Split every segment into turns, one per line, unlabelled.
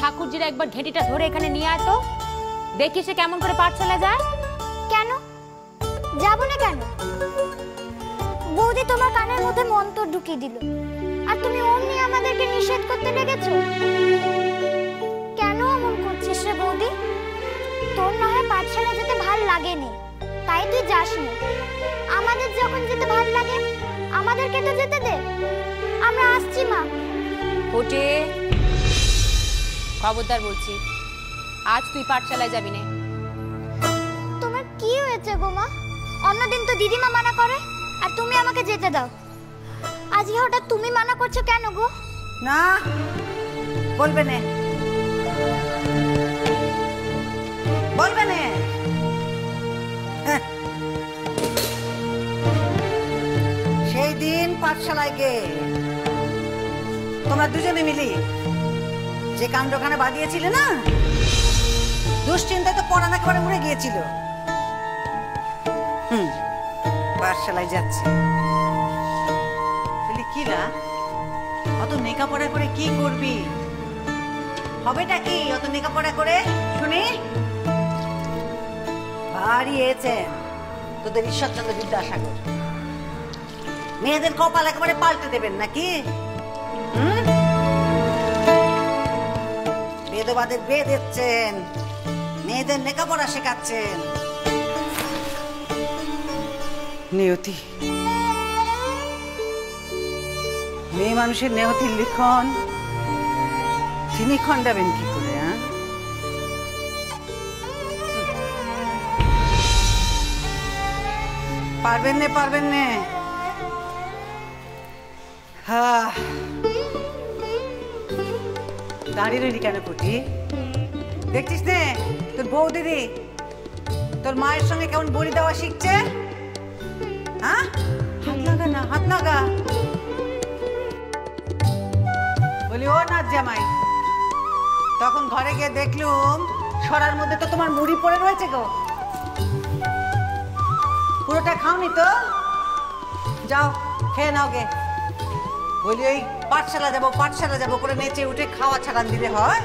ঠাকুরজির একবার ঘেঁটিটা ধরে এখানে নিয়ে আয় তো, দেখি সে কেমন করে পাঠশালা যায়।
কেন যাব না? কেন বৌদি তোমার কানের মধ্যে মন্ত্র ঢুকিয়ে দিল, আর তুমি অমনি আমাদেরকে নিষেধ করতে লেগেছো। কেন এমন করছিস রে বৌদি? তোর না হয় পাঠশালা যেতে ভাল লাগেনি, তাই তুই যাসনি। আমাদের যখন যেতে ভাল লাগে আমাদেরকে তো যেতে দে, আমরা আসছি মা।
ওটে, খবরদার বলছি, আজ তুই পাঠশালায় যাবি না।
তোমার কি হয়েছে গো মা? অন্যদিন তো দিদিমা মানা করে আর তুমি আমাকে যেতে দাও, আজকে হঠাৎ তুমি মানা করছো কেন গো?
না বলবে না, বলবে না। সেই দিন পাঠশালায় গিয়ে তোমরা দুজনে মিলি যে কাণ্ডখানে বাঁধিয়েছিলে না, দুশ্চিন্তায় তো পড়া একেবারে উড়ে গিয়েছিল। পাঠশালায় যাচ্ছে বলি কি না, অত লেখাপড়া করে কি করবি? হবেটা কি অত লেখাপড়া করে? শুনি ভারী হয়েছে তোদের ঈশ্বরচন্দ্র বিদ্যাসাগর, মেয়েদের কপাল একেবারে পাল্টে দেবেন নাকি? বেদবাদের বেদ দিচ্ছেন, মেয়েদের লেখাপড়া শেখাচ্ছেন। নিয়তি, মেয়ে মানুষের নিয়তির লিখন তিনি খণ্ডাবেন কি করে? পারবেন না, পারবেন না। দাঁড়িয়ে রইলি কেন পুটি? দেখছিস নে তোর বউ দিদি তোর মায়ের সঙ্গে কেমন বড়ি দেওয়া শিখছে। হ্যাঁ, হাত লাগা না, হাত লাগা। বলি ও নাচ জামাই, তখন ঘরে গিয়ে দেখলুম সরার মধ্যে তো তোমার মুড়ি পড়ে রয়েছে গো। পুরোটা খাওনি তো? যাও খেয়ে নাও গে। বলি ওই পাঠশালা যাবো পাঠশালা যাবো করে নেচে উঠে খাওয়া ছাড়ান দিলে হয়?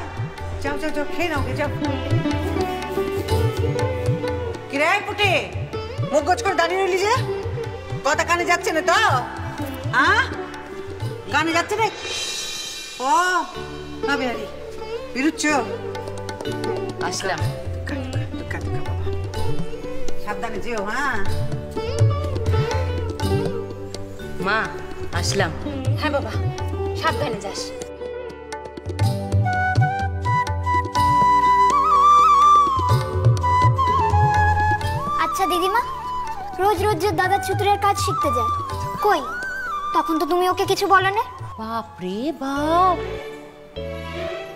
যাও যাও যাও খেয়ে নাও গে, যাও। কিরে পুটি, মুখ গোছ করে দাঁড়িয়ে রইলি যে? কথা কানে যাচ্ছে না তো? হ্যাঁ, কানে যাচ্ছে রে? ও না বিহারি বিরুচ্ছ,
আসলাম।
সাবধানে যেও। হ্যাঁ
মা, আসলাম। হ্যাঁ বাবা, সাবধানে যাস।
আচ্ছা দিদিমা, রোজ রোজ যে দাদা ছুতুরের কাজ শিখতে যায়, কই তখন তো তুমি ওকে কিছু বলো না?
বাপ রে বাপ,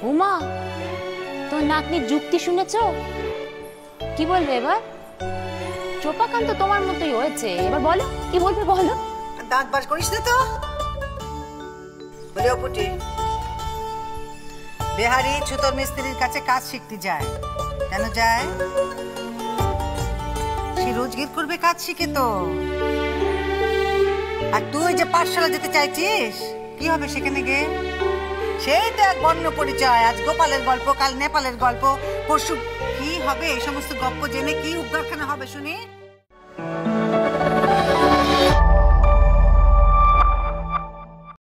ওমা তোর নাতনির যুক্তি শুনেছো? কি বলবে এবার? চোপাকান তো তোমার মতোই হয়েছে, এবার বলো কি বলবে, বলো।
দাঁত বাস করিস না তো? বলে ও পুটি, বিহারি ছুতোর মিস্ত্রির কাছে কাজ শিখতে যায়। কেন যায়? সে রোজগার করবে কাজ শিখে তো। আর তুই যে পাঠশালা যেতে চাইছিস, কি হবে সেখানে গিয়ে? সেই তো এক বর্ণ পরিচয়, আজ গোপালের গল্প, কাল নেপালের গল্প, পরশু কি হবে? এই সমস্ত গল্প জেনে কি উদ্ধারখানা হবে শুনি?